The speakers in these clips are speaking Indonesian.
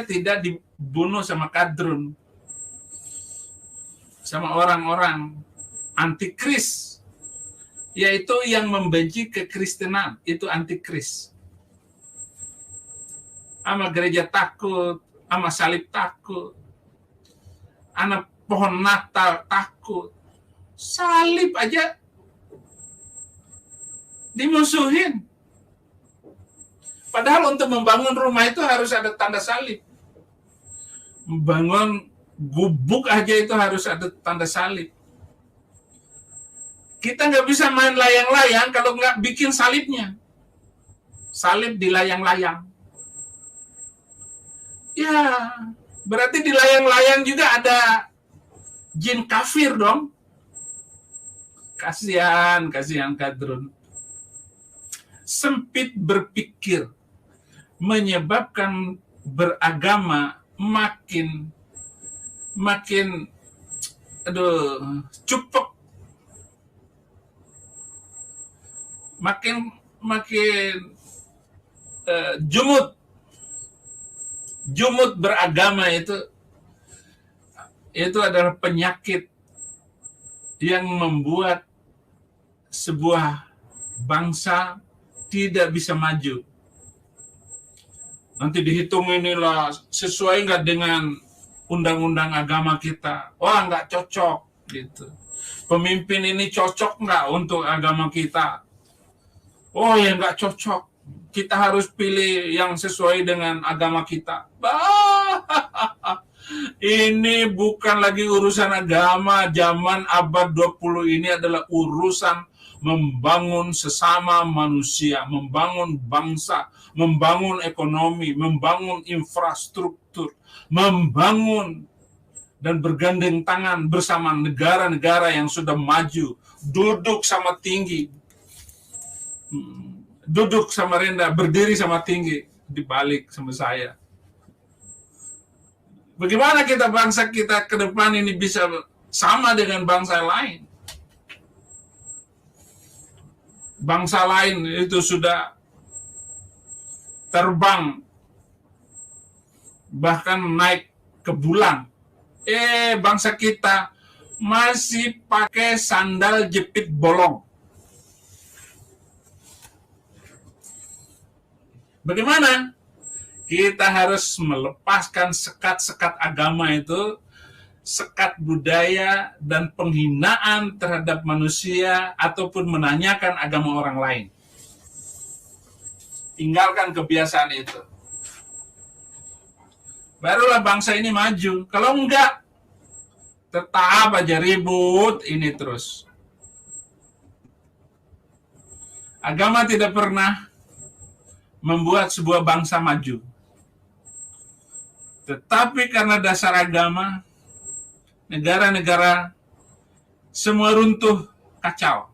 tidak dibunuh sama kadrun, sama orang-orang antikris, yaitu yang membenci kekristenan, itu antikris. Sama gereja takut, sama salib takut, sama pohon Natal takut, salib aja dimusuhin. Padahal untuk membangun rumah itu harus ada tanda salib. Membangun gubuk aja itu harus ada tanda salib. Kita nggak bisa main layang-layang kalau nggak bikin salibnya. Salib di layang-layang. Ya, berarti di layang-layang juga ada jin kafir dong. Kasihan kadrun. Sempit berpikir menyebabkan beragama makin cupek, makin jumut beragama itu adalah penyakit yang membuat sebuah bangsa tidak bisa maju. Nanti dihitung inilah sesuai nggak dengan undang-undang agama kita. Wah, nggak cocok gitu. Pemimpin ini cocok nggak untuk agama kita? Oh ya nggak cocok. Kita harus pilih yang sesuai dengan agama kita. Ini bukan lagi urusan agama. Zaman abad 20 ini adalah urusan membangun sesama manusia, membangun bangsa, membangun ekonomi, membangun infrastruktur, membangun dan bergandeng tangan bersama negara-negara yang sudah maju, duduk sama tinggi, duduk sama rendah, berdiri sama tinggi, dibalik sama saya. Bagaimana bangsa kita ke depan ini bisa sama dengan bangsa lain? Bangsa lain itu sudah terbang, bahkan naik ke bulan. Bangsa kita masih pakai sandal jepit bolong. Bagaimana? Kita harus melepaskan sekat-sekat agama itu, sekat budaya dan penghinaan terhadap manusia ataupun menanyakan agama orang lain. Tinggalkan kebiasaan itu. Barulah bangsa ini maju. Kalau enggak, tetap aja ribut ini terus. Agama tidak pernah membuat sebuah bangsa maju. Tetapi karena dasar agama, negara-negara semua runtuh, kacau.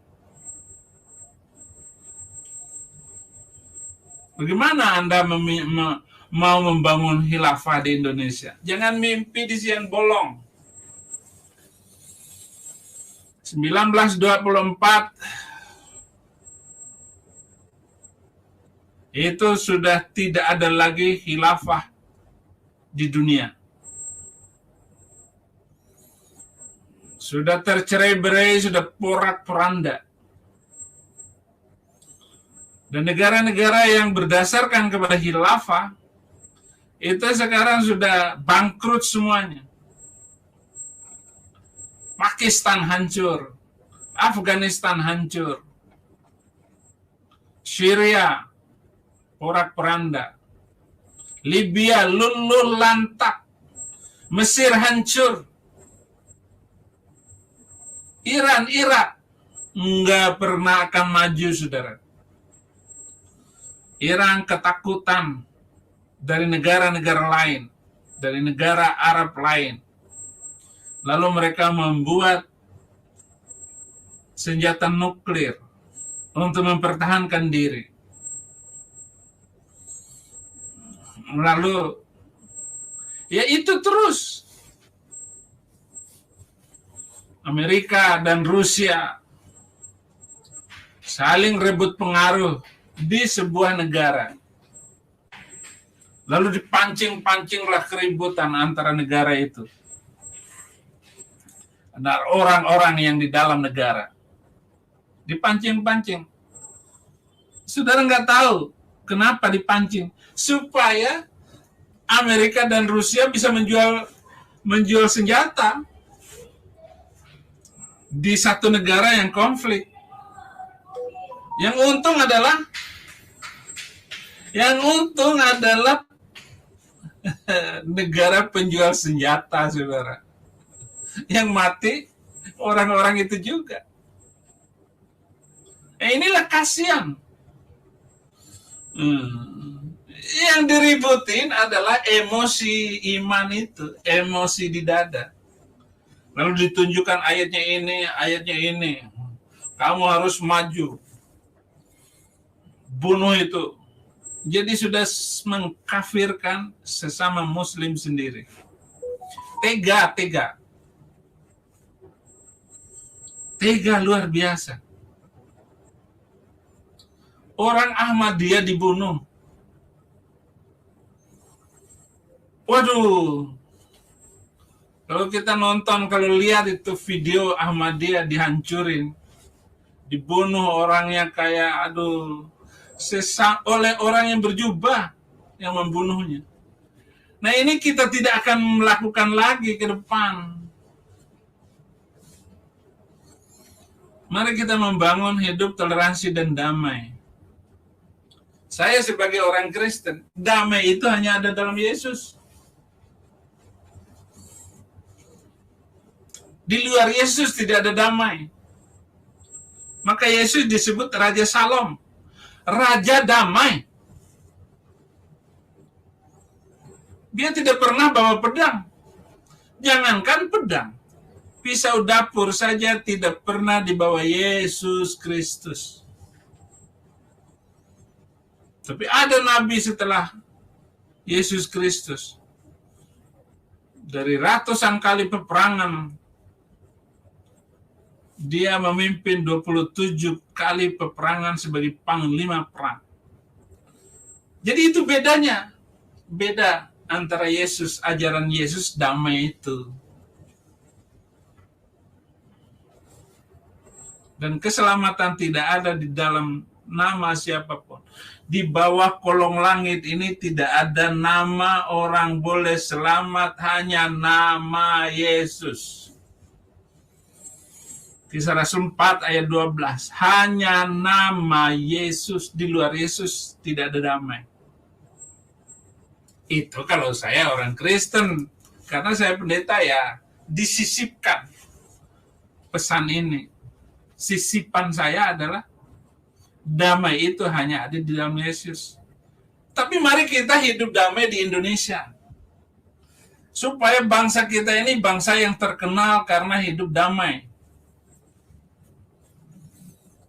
Bagaimana Anda mau membangun khilafah di Indonesia? Jangan mimpi di siang bolong. 1924 itu sudah tidak ada lagi khilafah di dunia. Sudah tercerai-berai, sudah porak-poranda. Dan negara-negara yang berdasarkan kepada khilafah itu sekarang sudah bangkrut semuanya. Pakistan hancur, Afghanistan hancur, Syria porak-poranda, Libya luluh lantak, Mesir hancur, Iran, Irak nggak pernah akan maju, saudara. Iran ketakutan dari negara-negara lain, dari negara Arab lain. Lalu mereka membuat senjata nuklir untuk mempertahankan diri. Lalu, ya itu terus. Amerika dan Rusia saling rebut pengaruh di sebuah negara. Lalu dipancing-pancinglah keributan antara negara itu. Ada orang-orang yang di dalam negara. Dipancing-pancing. Saudara nggak tahu kenapa dipancing. Supaya Amerika dan Rusia bisa menjual senjata di satu negara yang konflik. Yang untung adalah negara penjual senjata, saudara. Yang mati orang-orang itu juga. Inilah kasihan. Yang diributin adalah emosi iman itu, emosi di dada. Lalu ditunjukkan ayatnya ini. Kamu harus maju. Bunuh itu. Jadi sudah mengkafirkan sesama muslim sendiri. Tega. Tega luar biasa. Orang Ahmadiyah dibunuh. Waduh. Kalau kita kalau lihat itu video Ahmadiyah dihancurin. Dibunuh orangnya kayak oleh orang yang berjubah yang membunuhnya. Nah, ini kita tidak akan melakukan lagi ke depan. Mari kita membangun hidup toleransi dan damai. Saya sebagai orang Kristen, damai itu hanya ada dalam Yesus. Di luar Yesus tidak ada damai. Maka Yesus disebut Raja Salom, Raja Damai. Dia tidak pernah bawa pedang. Jangankan pedang, pisau dapur saja tidak pernah dibawa Yesus Kristus. Tapi ada nabi setelah Yesus Kristus. Dari ratusan kali peperangan, dia memimpin 27 kali peperangan sebagai panglima perang. Jadi itu bedanya. Beda antara Yesus, ajaran Yesus damai itu. Dan keselamatan tidak ada di dalam nama siapapun. Di bawah kolong langit ini tidak ada nama orang boleh selamat, hanya nama Yesus. Kisah Rasul 4 ayat 12. Hanya nama Yesus, di luar Yesus tidak ada damai. Itu kalau saya orang Kristen. Karena saya pendeta ya, disisipkan pesan ini. Sisipan saya adalah damai itu hanya ada di dalam Yesus. Tapi mari kita hidup damai di Indonesia. Supaya bangsa kita ini bangsa yang terkenal karena hidup damai.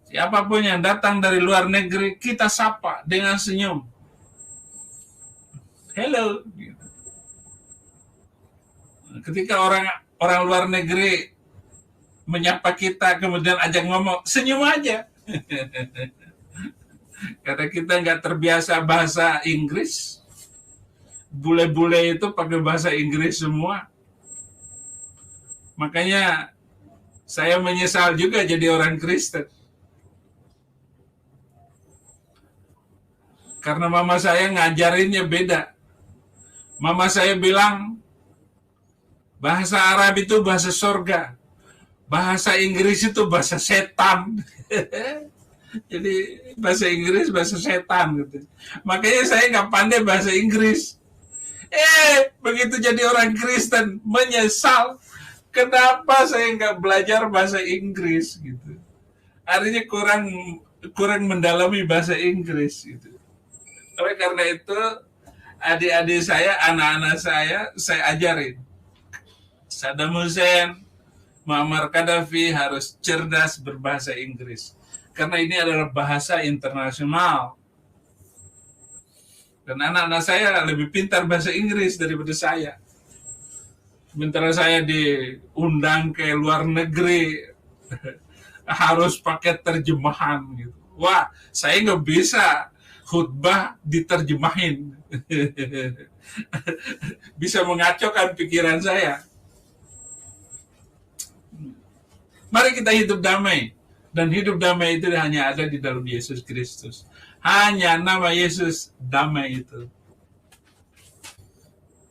Siapapun yang datang dari luar negeri, kita sapa dengan senyum. Hello. Ketika orang luar negeri menyapa kita, kemudian ajak ngomong, senyum aja. Karena kita nggak terbiasa bahasa Inggris. Bule-bule itu pakai bahasa Inggris semua. Makanya saya menyesal juga jadi orang Kristen. Karena mama saya ngajarinnya beda. Mama saya bilang, bahasa Arab itu bahasa surga. Bahasa Inggris itu bahasa setan. Jadi bahasa Inggris bahasa setan gitu. Makanya saya nggak pandai bahasa Inggris. Begitu jadi orang Kristen menyesal kenapa saya nggak belajar bahasa Inggris gitu. Artinya kurang mendalami bahasa Inggris gitu. Oleh karena itu adik-adik saya, anak-anak saya ajarin. Saddam Hussein, Muammar Gaddafi harus cerdas berbahasa Inggris. Karena ini adalah bahasa internasional. Dan anak-anak saya lebih pintar bahasa Inggris daripada saya. Sementara saya diundang ke luar negeri, harus pakai terjemahan gitu. Wah, saya nggak bisa. khutbah diterjemahin. Bisa mengacaukan pikiran saya. Mari kita hidup damai. Dan hidup damai itu hanya ada di dalam Yesus Kristus. Hanya nama Yesus damai itu.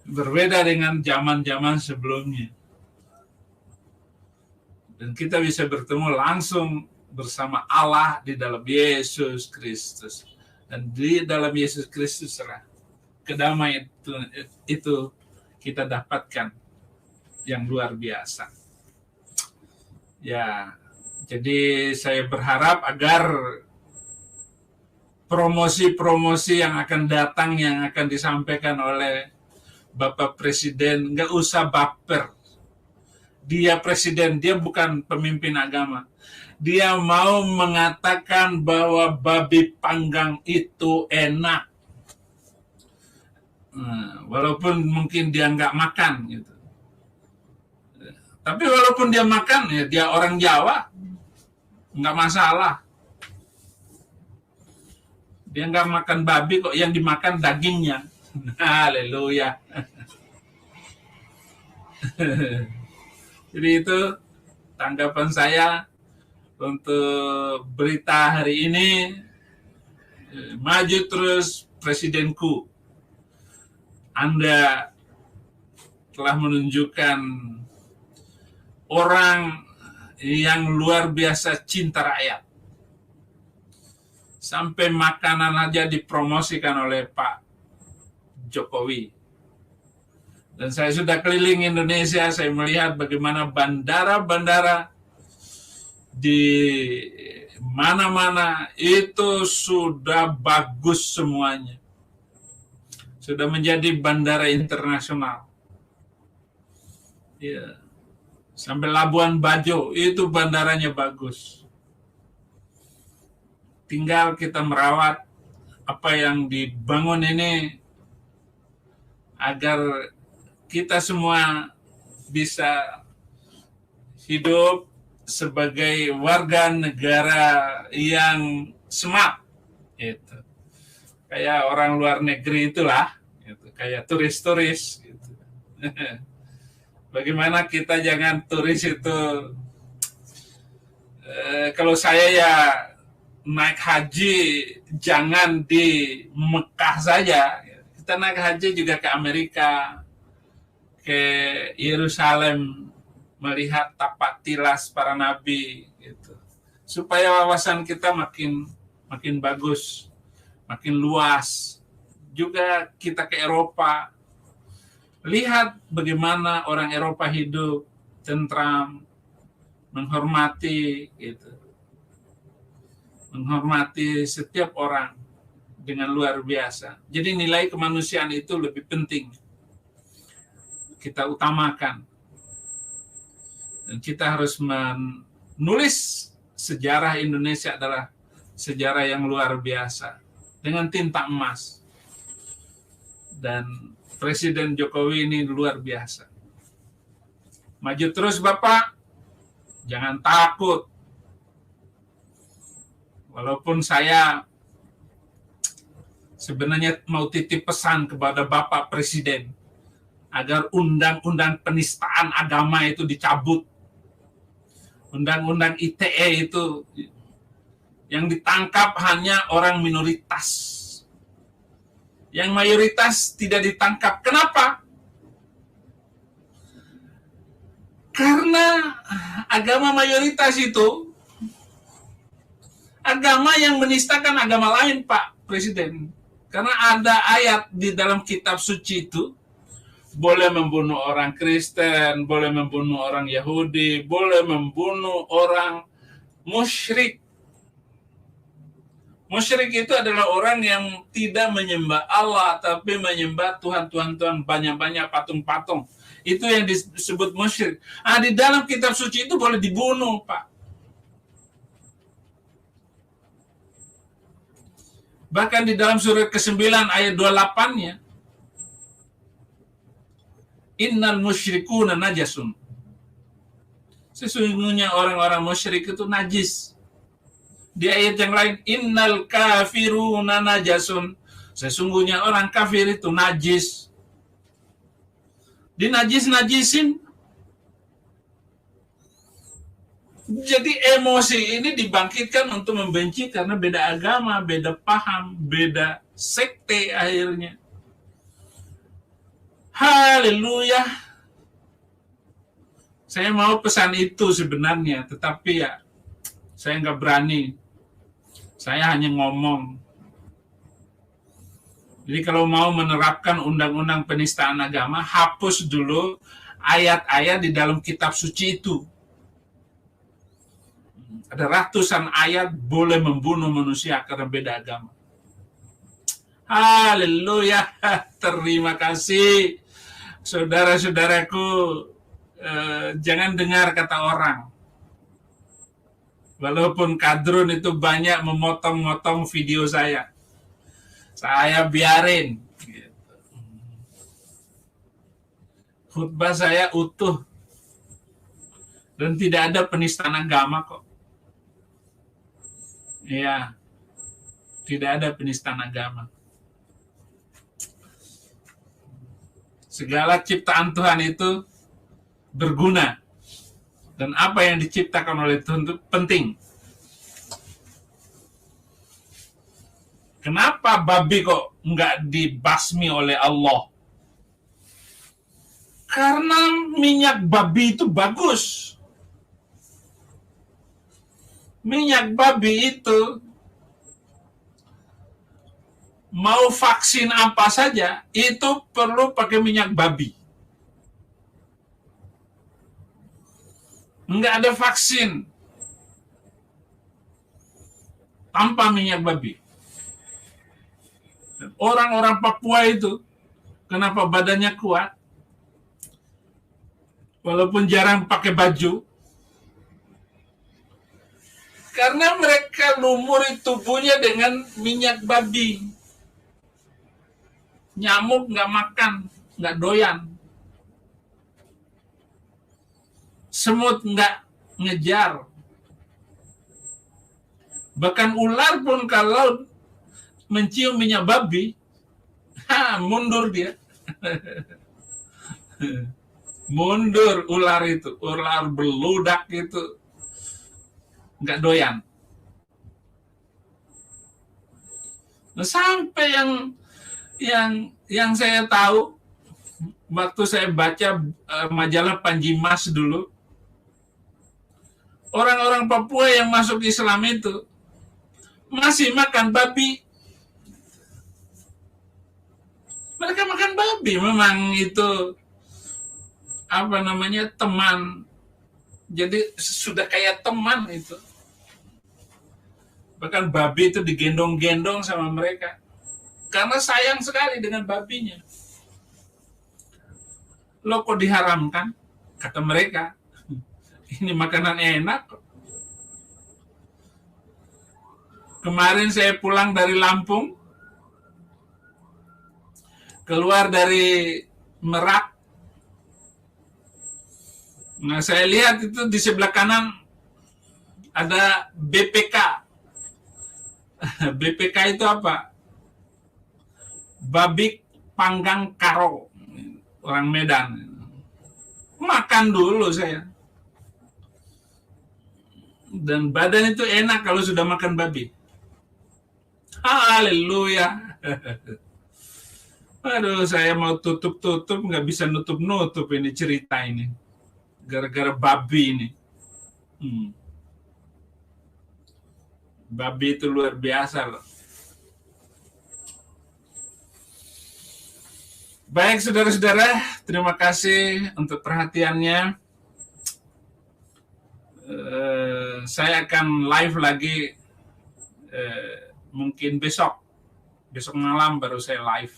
Berbeda dengan zaman-zaman sebelumnya. Dan kita bisa bertemu langsung bersama Allah di dalam Yesus Kristus. Dan di dalam Yesus Kristus kedamaian itu kita dapatkan yang luar biasa. Ya, jadi saya berharap agar promosi-promosi yang akan datang, yang akan disampaikan oleh Bapak Presiden, nggak usah baper. Dia presiden, dia bukan pemimpin agama. Dia mau mengatakan bahwa babi panggang itu enak. Walaupun mungkin dia nggak makan gitu. Tapi walaupun dia makan, ya dia orang Jawa, nggak masalah. Dia nggak makan babi kok, yang dimakan dagingnya. Haleluya. Jadi itu tanggapan saya untuk berita hari ini. Maju terus presidenku. Anda telah menunjukkan orang yang luar biasa cinta rakyat. Sampai makanan aja dipromosikan oleh Pak Jokowi. Dan saya sudah keliling Indonesia, saya melihat bagaimana bandara-bandara di mana-mana itu sudah bagus semuanya. Sudah menjadi bandara internasional. Ya. Sampai Labuan Bajo itu bandaranya bagus. Tinggal kita merawat apa yang dibangun ini agar kita semua bisa hidup sebagai warga negara yang smart, gitu. Kayak orang luar negeri itulah, gitu. Kayak turis-turis. Gitu. Bagaimana kita jangan turis itu, kalau saya ya naik haji jangan di Mekah saja, kita naik haji juga ke Amerika, ke Yerusalem, melihat tapak tilas para nabi, gitu. Supaya wawasan kita makin bagus, makin luas. Juga kita ke Eropa, lihat bagaimana orang Eropa hidup tentram, menghormati, gitu. Menghormati setiap orang dengan luar biasa. Jadi nilai kemanusiaan itu lebih penting kita utamakan. Dan kita harus menulis sejarah Indonesia adalah sejarah yang luar biasa dengan tinta emas. Dan Presiden Jokowi ini luar biasa. Maju terus Bapak, jangan takut. Walaupun saya sebenarnya mau titip pesan kepada Bapak Presiden agar undang-undang penistaan agama itu dicabut. Undang-undang ITE itu yang ditangkap hanya orang minoritas. Yang mayoritas tidak ditangkap. Kenapa? Karena agama mayoritas itu agama yang menistakan agama lain, Pak Presiden. Karena ada ayat di dalam kitab suci itu, boleh membunuh orang Kristen, boleh membunuh orang Yahudi, boleh membunuh orang musyrik. Musyrik itu adalah orang yang tidak menyembah Allah, tapi menyembah Tuhan banyak-banyak patung-patung. Itu yang disebut musyrik. Di dalam kitab suci itu boleh dibunuh, Pak. Bahkan di dalam surat ke-9 ayat 28-nya, innal musyrikuna najasun. Sesungguhnya orang-orang musyrik itu najis. Di ayat yang lain, innal kafiruna najasun. Sesungguhnya orang kafir itu najis. Dinajis-najisin. Jadi emosi ini dibangkitkan untuk membenci karena beda agama, beda paham, beda sekte akhirnya. Haleluya. Saya mau pesan itu sebenarnya, tetapi ya saya nggak berani. Saya hanya ngomong. Jadi kalau mau menerapkan undang-undang penistaan agama, hapus dulu ayat-ayat di dalam kitab suci itu. Ada ratusan ayat boleh membunuh manusia karena beda agama. Haleluya. Terima kasih. Saudara-saudaraku, jangan dengar kata orang. Walaupun Kadrun itu banyak memotong-motong video saya biarin. Khutbah saya utuh. Dan tidak ada penistaan agama kok. Iya, tidak ada penistaan agama. Segala ciptaan Tuhan itu berguna. Dan apa yang diciptakan oleh Tuhan itu penting. Kenapa babi kok nggak dibasmi oleh Allah? Karena minyak babi itu bagus. Minyak babi itu mau vaksin apa saja, itu perlu pakai minyak babi. Nggak ada vaksin tanpa minyak babi. Orang-orang Papua itu, kenapa badannya kuat? Walaupun jarang pakai baju. Karena mereka lumuri tubuhnya dengan minyak babi. Nyamuk nggak makan, nggak doyan. Semut nggak ngejar. Bahkan ular pun kalau mencium minyak babi, mundur dia. Mundur ular itu, ular beludak itu. Nggak doyan. Nah, sampai yang saya tahu, waktu saya baca majalah Panji Mas dulu, orang-orang Papua yang masuk Islam itu masih makan babi. Mereka makan babi, memang itu teman. Jadi sudah kayak teman itu. Bahkan babi itu digendong-gendong sama mereka. Karena sayang sekali dengan babinya. Loh kok diharamkan? Kata mereka. Ini makanan enak. Kemarin saya pulang dari Lampung. Keluar dari Merak. Nah, saya lihat itu di sebelah kanan ada BPK. BPK itu apa? Babik Panggang Karo. Orang Medan. Makan dulu saya. Dan badan itu enak kalau sudah makan babi. Haleluya. Aduh, saya mau tutup-tutup, nggak bisa nutup-nutup ini cerita ini. Gara-gara babi ini. Babi itu luar biasa loh. Baik saudara-saudara, terima kasih untuk perhatiannya. Saya akan live lagi mungkin besok malam baru saya live.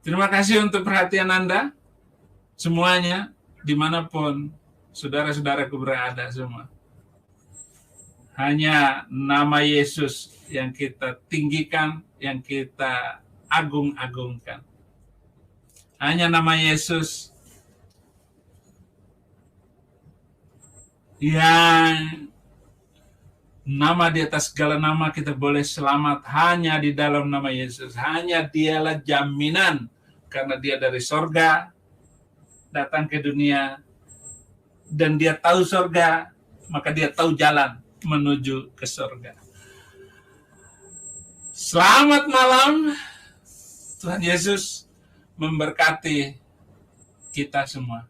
Terima kasih untuk perhatian Anda semuanya, dimanapun saudara-saudaraku berada semua. Hanya nama Yesus yang kita tinggikan, yang kita agung-agungkan. Hanya nama Yesus yang Nama di atas segala nama kita boleh selamat hanya di dalam nama Yesus. Hanya dialah jaminan. Karena dia dari sorga, datang ke dunia, dan dia tahu sorga, maka dia tahu jalan menuju ke sorga. Selamat malam. Tuhan Yesus memberkati kita semua.